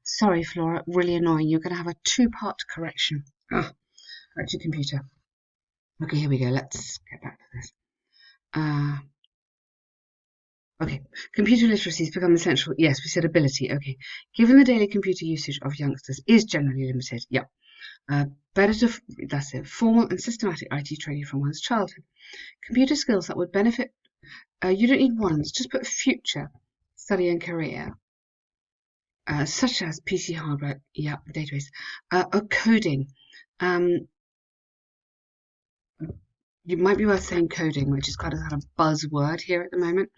Sorry, Flora, really annoying. You're going to have a two-part correction. Back to your computer. Okay, here we go. Let's get back to this. Okay, computer literacy has become essential. Yes, we said ability. Okay, given the daily computer usage of youngsters is generally limited. Yep. Better to, that's it, formal and systematic IT training from one's childhood. Computer skills that would benefit, you don't need ones, just put future study and career, such as PC hardware, yeah, database, or coding. You might be worth saying coding, which is kind of buzzword here at the moment,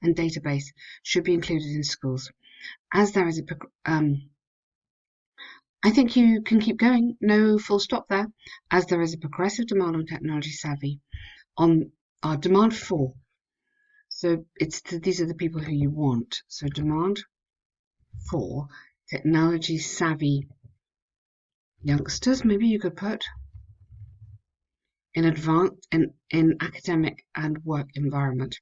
and database should be included in schools. As there is I think you can keep going, no full stop there, as there is a progressive demand on technology savvy, on our demand for. So these are the people who you want. So demand for technology savvy youngsters, maybe you could put in advanced in academic and work environment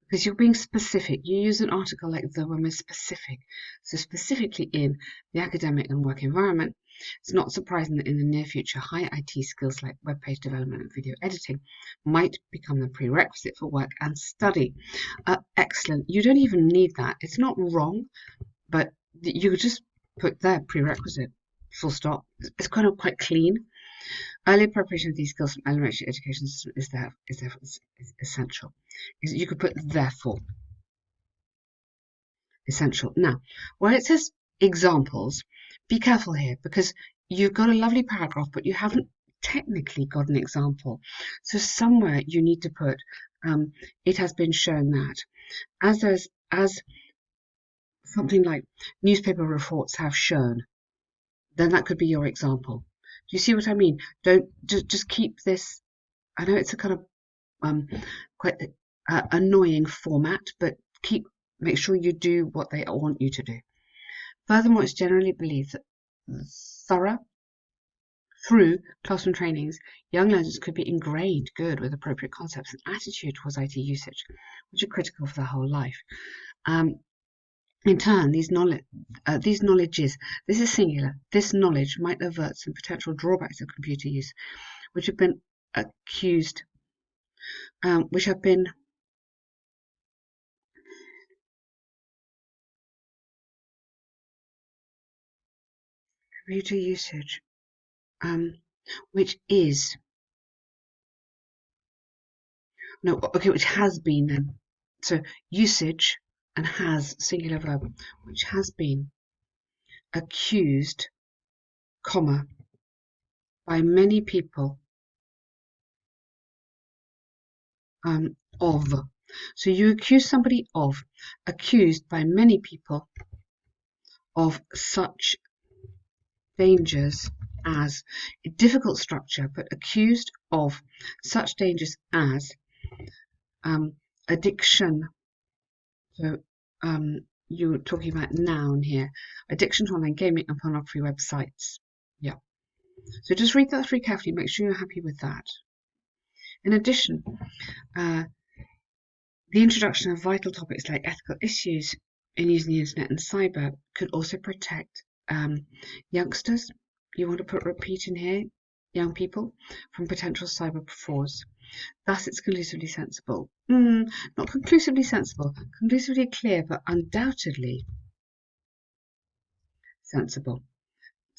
because you're being specific. You use an article like the when we're specific. So specifically in the academic and work environment, it's not surprising that in the near future, high IT skills like web page development and video editing might become the prerequisite for work and study. Excellent. You don't even need that. It's not wrong, but you could just put there prerequisite, full stop. It's kind of quite clean. Early preparation of these skills from elementary education system is essential. You could put therefore. Essential. Now, where it says examples, be careful here because you've got a lovely paragraph, but you haven't technically got an example. So somewhere you need to put it has been shown that as something like newspaper reports have shown, then that could be your example. Do you see what I mean? Don't just keep this. I know it's a kind of quite annoying format, but make sure you do what they want you to do. Furthermore, it's generally believed that through classroom trainings, young learners could be ingrained good with appropriate concepts and attitude towards IT usage, which are critical for their whole life. In turn, these knowledges, this is singular, this knowledge might avert some potential drawbacks of computer use, which have been accused, which have been computer usage, which has been then. So usage and has, singular verb, which has been accused, comma, by many people of. So you accuse somebody of, accused by many people of such dangers as, a difficult structure, but accused of such dangers as addiction. So you're talking about noun here. Addiction to online gaming and pornography websites. Yeah. So just read that through carefully. Make sure you're happy with that. In addition, the introduction of vital topics like ethical issues in using the internet and cyber could also protect youngsters. You want to put repeat in here, young people, from potential cyber frauds. Thus, it's conclusively sensible. Not conclusively sensible, conclusively clear, but undoubtedly sensible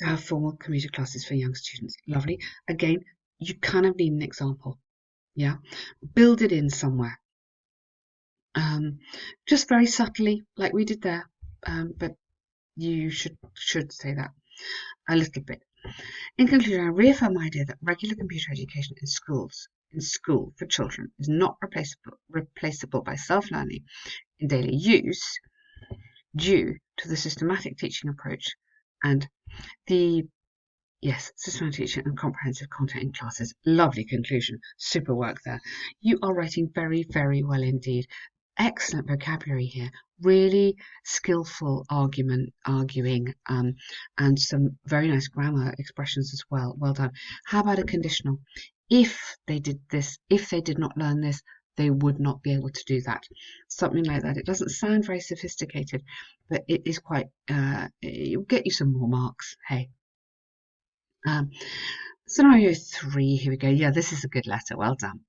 to have formal computer classes for young students. Lovely. Again, you kind of need an example. Yeah, build it in somewhere. Just very subtly, like we did there, but you should say that a little bit. In conclusion, I reaffirm my idea that regular computer education in school for children is not replaceable by self-learning in daily use due to the systematic teaching approach and systematic teaching and comprehensive content in classes. Lovely conclusion. Super work there. You are writing very, very well indeed. Excellent vocabulary here. Really skillful arguing, and some very nice grammar expressions as well. Well done. How about a conditional? If they did this, if they did not learn this, they would not be able to do that. Something like that. It doesn't sound very sophisticated, but it is quite, it'll get you some more marks. Hey. Scenario 3, here we go. Yeah, this is a good letter. Well done.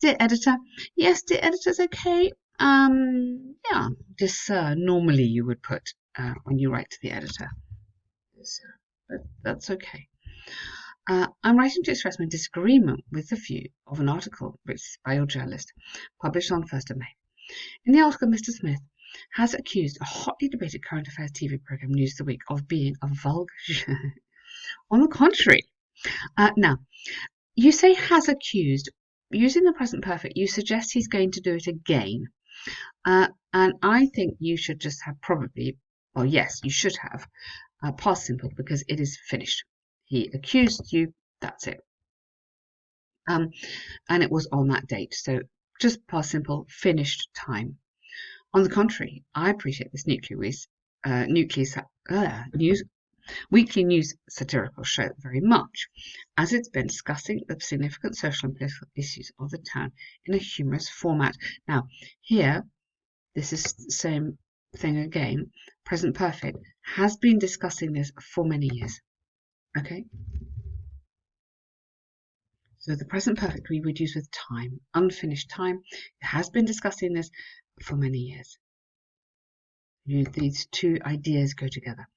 Dear editor, yes, dear editor's okay. Yeah, dear sir, normally you would put when you write to the editor. But that's okay. I'm writing to express my disagreement with the view of an article written by your journalist, published on 1st of May. In the article, Mr. Smith has accused a hotly debated current affairs TV programme, News of the Week, of being a vulgar. On the contrary, now, you say has accused. Using the present perfect, you suggest he's going to do it again. And I think you should just have probably, well, yes, you should have past simple because it is finished. He accused you, that's it. And it was on that date. So just past simple, finished time. On the contrary, I appreciate this weekly news satirical show very much, as it's been discussing the significant social and political issues of the town in a humorous format. Now, here, this is the same thing again. Present perfect has been discussing this for many years. Okay? So the present perfect we would use with time, unfinished time. It has been discussing this for many years. These two ideas go together.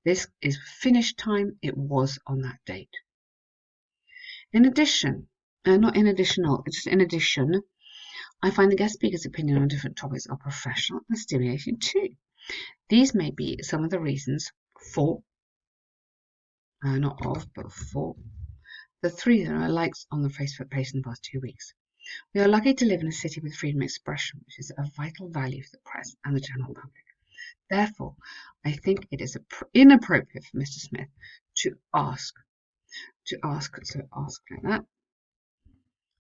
This is finished time. It was on that date. In addition, not in additional, just in addition, I find the guest speaker's opinion on different topics are professional and stimulating too. These may be some of the reasons for, not of, but for, the 3 that are likes on the Facebook page in the past 2 weeks. We are lucky to live in a city with freedom of expression, which is a vital value for the press and the general public. Therefore, I think it is inappropriate for Mr. Smith to ask like that,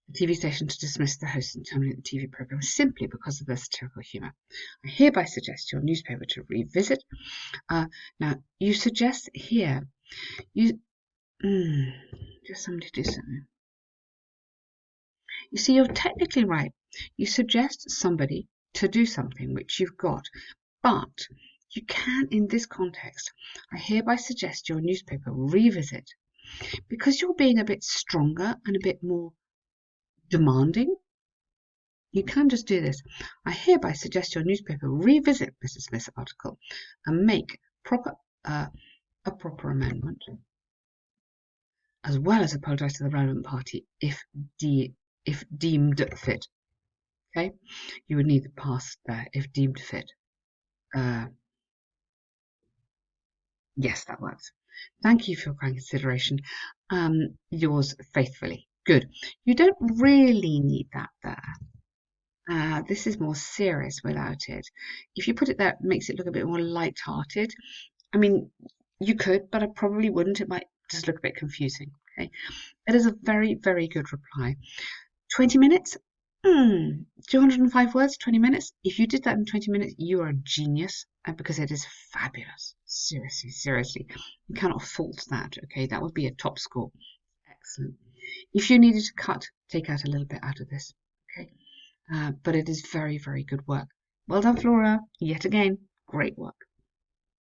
the TV station to dismiss the host and terminate the TV program simply because of their satirical humour. I hereby suggest your newspaper to revisit. Now, you suggest here, just somebody do something. You see, you're technically right. You suggest somebody to do something which you've got, but you can, in this context, I hereby suggest your newspaper revisit, because you're being a bit stronger and a bit more demanding. You can just do this. I hereby suggest your newspaper revisit Mr. Smith's article and make a proper amendment, as well as apologise to the relevant party if deemed fit. Okay, you would need the past there, if deemed fit. Yes, that works. Thank you for your kind consideration. Yours faithfully. Good. You don't really need that there. This is more serious without it. If you put it there, it makes it look a bit more light-hearted. I mean, you could, but I probably wouldn't. It might just look a bit confusing. Okay, it is a very, very good reply. 20 minutes? 205 words, 20 minutes. If you did that in 20 minutes, you are a genius, because it is fabulous. Seriously, seriously. You cannot fault that, okay? That would be a top score. Excellent. If you needed to take out a little bit out of this, okay? But it is very, very good work. Well done, Flora. Yet again, great work.